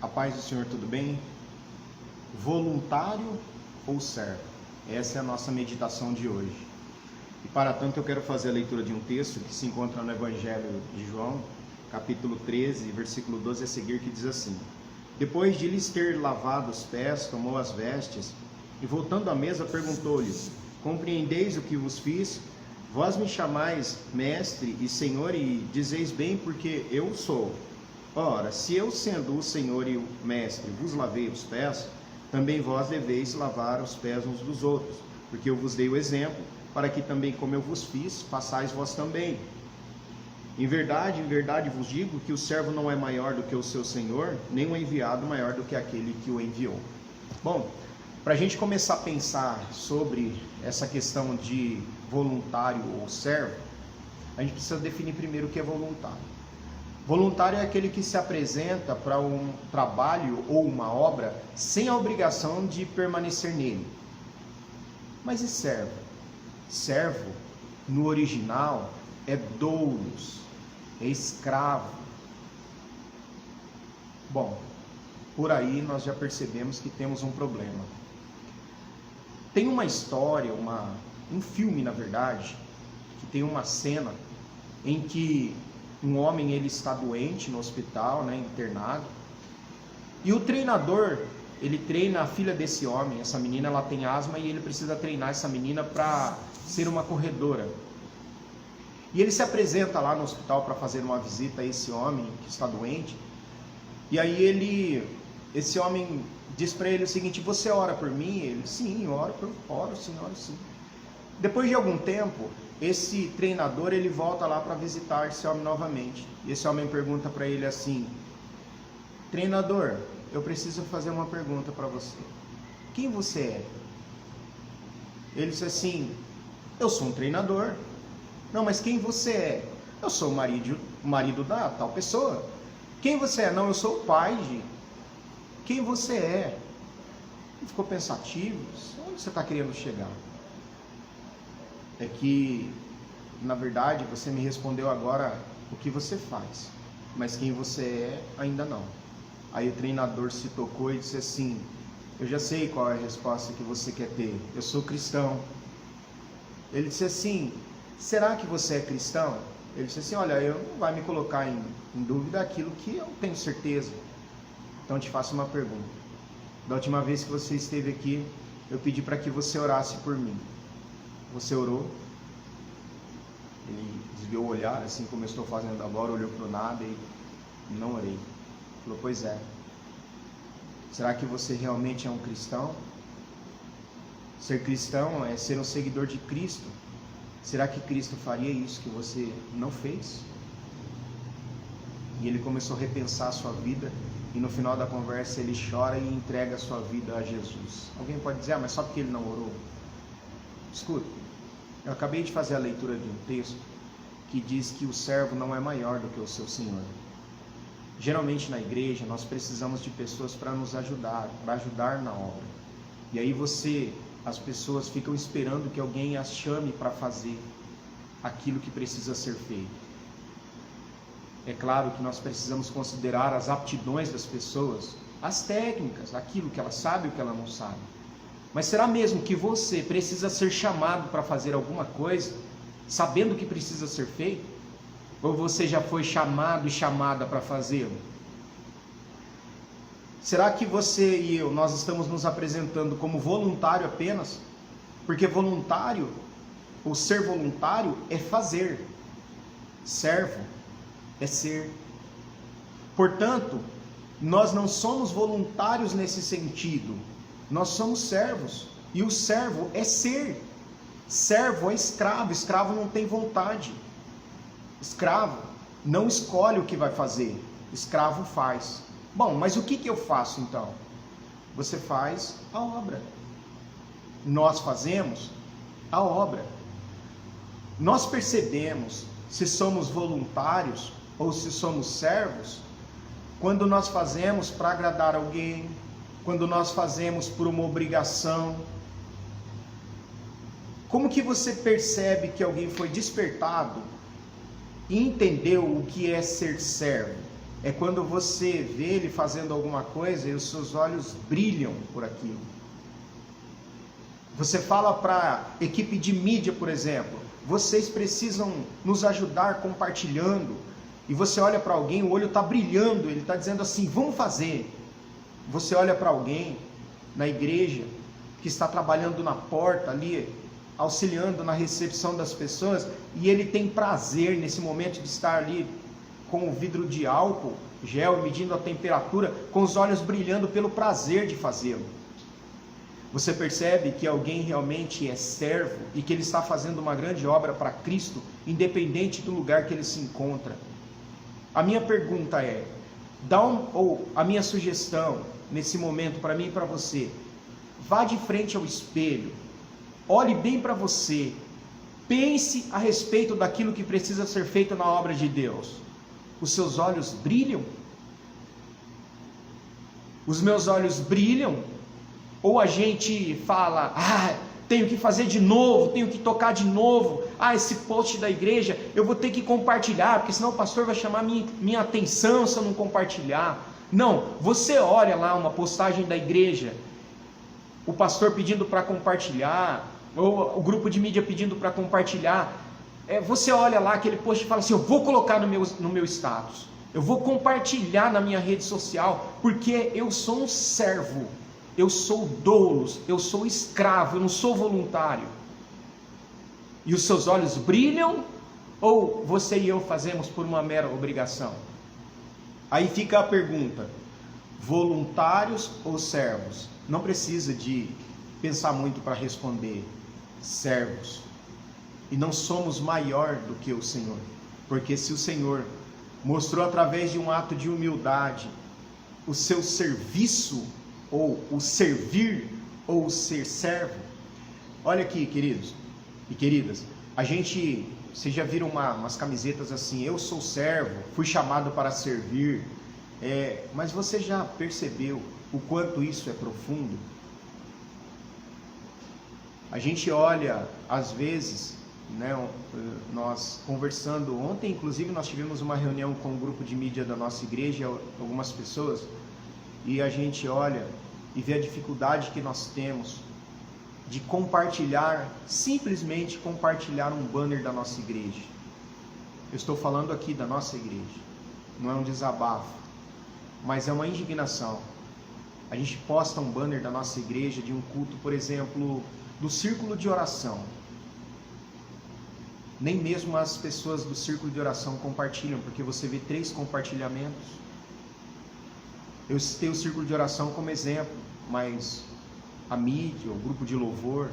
A paz do Senhor, tudo bem? Voluntário ou servo? Essa é a nossa meditação de hoje. E para tanto eu quero fazer a leitura de um texto que se encontra no Evangelho de João, capítulo 13, versículo 12 a seguir, que diz assim: Depois de lhes ter lavado os pés, tomou as vestes e voltando à mesa perguntou-lhes: Compreendeis o que vos fiz? Vós me chamais mestre e senhor e dizeis bem, porque eu sou. Ora, se eu, sendo o Senhor e o Mestre, vos lavei os pés, também vós deveis lavar os pés uns dos outros, porque eu vos dei o exemplo, para que também, como eu vos fiz, façais vós também. Em verdade vos digo que o servo não é maior do que o seu Senhor, nem o enviado maior do que aquele que o enviou. Bom, para a gente começar a pensar sobre essa questão de voluntário ou servo, a gente precisa definir primeiro o que é voluntário. Voluntário é aquele que se apresenta para um trabalho ou uma obra sem a obrigação de permanecer nele. Mas e servo? Servo, no original, é doulos, é escravo. Bom, por aí nós já percebemos que temos um problema. Tem uma história, um filme na verdade, que tem uma cena em que um homem ele está doente no hospital, internado, e o treinador, ele treina a filha desse homem. Essa menina ela tem asma e ele precisa treinar essa menina para ser uma corredora. E ele se apresenta lá no hospital para fazer uma visita a esse homem que está doente. E aí esse homem diz para ele o seguinte: você ora por mim? Ele: sim, oro sim. Depois de algum tempo, esse treinador ele volta lá para visitar esse homem novamente. E esse homem pergunta para ele assim: treinador, eu preciso fazer uma pergunta para você. Quem você é? Ele disse assim: eu sou um treinador. Não, mas quem você é? Eu sou o marido da tal pessoa. Quem você é? Não, eu sou o pai de... Quem você é? Ele ficou pensativo. Onde você está querendo chegar? É que, na verdade, você me respondeu agora o que você faz, mas quem você é, ainda não. Aí o treinador se tocou e disse assim: eu já sei qual é a resposta que você quer ter. Eu sou cristão. Ele disse assim: será que você é cristão? Ele disse assim: olha, eu não vai me colocar em dúvida aquilo que eu tenho certeza. Então eu te faço uma pergunta. Da última vez que você esteve aqui, eu pedi para que você orasse por mim. Você orou? Ele desviou o olhar, assim como eu estou fazendo agora, olhou para o nada e não orei. Ele falou: pois é. Será que você realmente é um cristão? Ser cristão é ser um seguidor de Cristo. Será que Cristo faria isso que você não fez? E ele começou a repensar a sua vida, e no final da conversa ele chora e entrega a sua vida a Jesus. Alguém pode dizer: mas só porque ele não orou? Escuta, eu acabei de fazer a leitura de um texto que diz que o servo não é maior do que o seu senhor. Geralmente na igreja nós precisamos de pessoas para nos ajudar, para ajudar na obra. E aí as pessoas ficam esperando que alguém as chame para fazer aquilo que precisa ser feito. É claro que nós precisamos considerar as aptidões das pessoas, as técnicas, aquilo que ela sabe e o que ela não sabe. Mas será mesmo que você precisa ser chamado para fazer alguma coisa, sabendo que precisa ser feito? Ou você já foi chamado e chamada para fazê-lo? Será que você e eu, nós estamos nos apresentando como voluntário apenas? Porque voluntário, ou ser voluntário, é fazer. Servo é ser. Portanto, nós não somos voluntários nesse sentido. Nós somos servos, e o servo é ser. Servo é escravo, escravo não tem vontade. Escravo não escolhe o que vai fazer, escravo faz. Bom, mas o que eu faço então? Você faz a obra. Nós fazemos a obra. Nós percebemos se somos voluntários ou se somos servos quando nós fazemos para agradar alguém, quando nós fazemos por uma obrigação. Como que você percebe que alguém foi despertado e entendeu o que é ser servo? É quando você vê ele fazendo alguma coisa e os seus olhos brilham por aquilo. Você fala para a equipe de mídia, por exemplo, vocês precisam nos ajudar compartilhando. E você olha para alguém, o olho está brilhando, ele está dizendo assim, vamos fazer. Você olha para alguém na igreja, que está trabalhando na porta ali, auxiliando na recepção das pessoas, e ele tem prazer nesse momento de estar ali com o vidro de álcool, gel, medindo a temperatura, com os olhos brilhando pelo prazer de fazê-lo. Você percebe que alguém realmente é servo e que ele está fazendo uma grande obra para Cristo, independente do lugar que ele se encontra. A minha pergunta é, a minha sugestão nesse momento para mim e para você, vá de frente ao espelho, olhe bem para você, pense a respeito daquilo que precisa ser feito na obra de Deus. Os seus olhos brilham? Os meus olhos brilham? Ou a gente fala, tenho que fazer de novo, tenho que tocar de novo, esse post da igreja, eu vou ter que compartilhar, porque senão o pastor vai chamar minha atenção se eu não compartilhar. Não, você olha lá uma postagem da igreja, o pastor pedindo para compartilhar, ou o grupo de mídia pedindo para compartilhar, você olha lá aquele post e fala assim, eu vou colocar no meu status, eu vou compartilhar na minha rede social, porque eu sou um servo, eu sou doulos, eu sou escravo, eu não sou voluntário. E os seus olhos brilham, ou você e eu fazemos por uma mera obrigação? Aí fica a pergunta, voluntários ou servos? Não precisa de pensar muito para responder, servos. E não somos maior do que o Senhor, porque se o Senhor mostrou através de um ato de humildade o seu serviço, ou o servir, ou o ser servo. Olha aqui, queridos e queridas, vocês já viram umas camisetas assim, eu sou servo, fui chamado para servir, mas você já percebeu o quanto isso é profundo? A gente olha, às vezes, nós conversando, ontem inclusive nós tivemos uma reunião com um grupo de mídia da nossa igreja, algumas pessoas, e a gente olha e vê a dificuldade que nós temos de compartilhar, simplesmente compartilhar um banner da nossa igreja. Eu estou falando aqui da nossa igreja, não é um desabafo, mas é uma indignação. A gente posta um banner da nossa igreja, de um culto, por exemplo, do círculo de oração. Nem mesmo as pessoas do círculo de oração compartilham, porque você vê 3 compartilhamentos. Eu citei o círculo de oração como exemplo, mas a mídia, o grupo de louvor,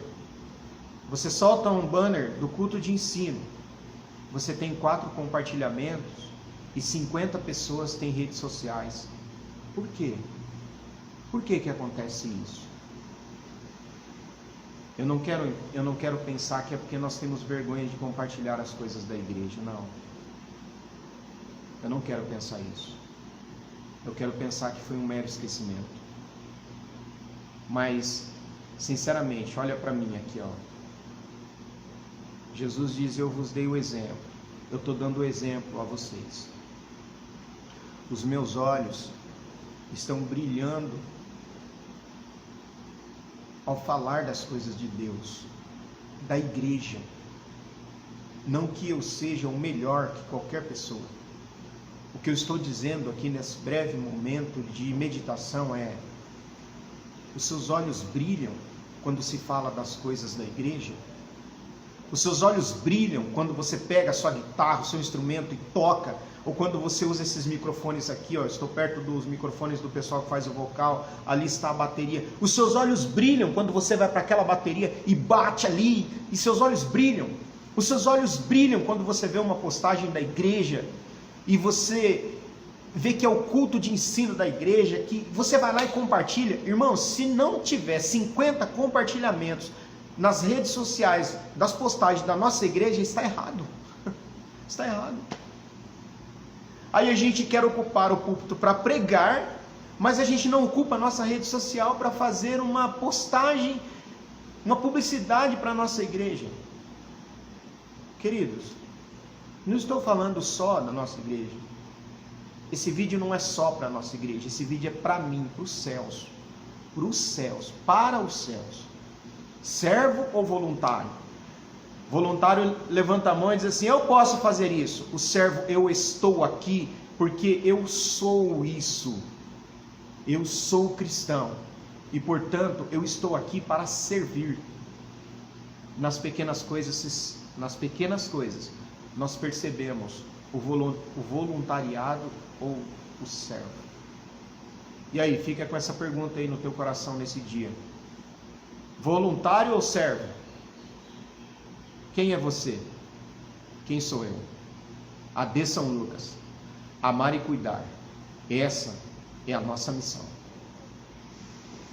você solta um banner do culto de ensino, você tem 4 compartilhamentos e 50 pessoas têm redes sociais. Por quê? Por que acontece isso? Eu não quero pensar que é porque nós temos vergonha de compartilhar as coisas da igreja, não. Eu não quero pensar isso. Eu quero pensar que foi um mero esquecimento. Mas, sinceramente, olha para mim aqui, ó. Jesus diz, eu vos dei o exemplo. Eu estou dando o exemplo a vocês. Os meus olhos estão brilhando ao falar das coisas de Deus, da igreja. Não que eu seja o melhor que qualquer pessoa. O que eu estou dizendo aqui nesse breve momento de meditação é: os seus olhos brilham quando se fala das coisas da igreja? Os seus olhos brilham quando você pega a sua guitarra, o seu instrumento e toca? Ou quando você usa esses microfones aqui, ó, estou perto dos microfones do pessoal que faz o vocal, ali está a bateria. Os seus olhos brilham quando você vai para aquela bateria e bate ali, e seus olhos brilham. Os seus olhos brilham quando você vê uma postagem da igreja e você vê que é o culto de ensino da igreja, que você vai lá e compartilha. Irmão, se não tiver 50 compartilhamentos nas redes sociais das postagens da nossa igreja, está errado. Está errado. Aí a gente quer ocupar o púlpito para pregar, mas a gente não ocupa a nossa rede social para fazer uma postagem, uma publicidade para a nossa igreja. Queridos, não estou falando só da nossa igreja. esse vídeo não é só para a nossa igreja, esse vídeo é para mim, para os céus, para os céus. Servo ou voluntário? Voluntário levanta a mão e diz assim: eu posso fazer isso. O servo: eu estou aqui porque eu sou isso. Eu sou cristão e, portanto, eu estou aqui para servir. Nas pequenas coisas, nós percebemos o voluntariado ou o servo. E aí, fica com essa pergunta aí no teu coração nesse dia: voluntário ou servo? Quem é você? Quem sou eu? AD São Lucas. Amar e cuidar. Essa é a nossa missão.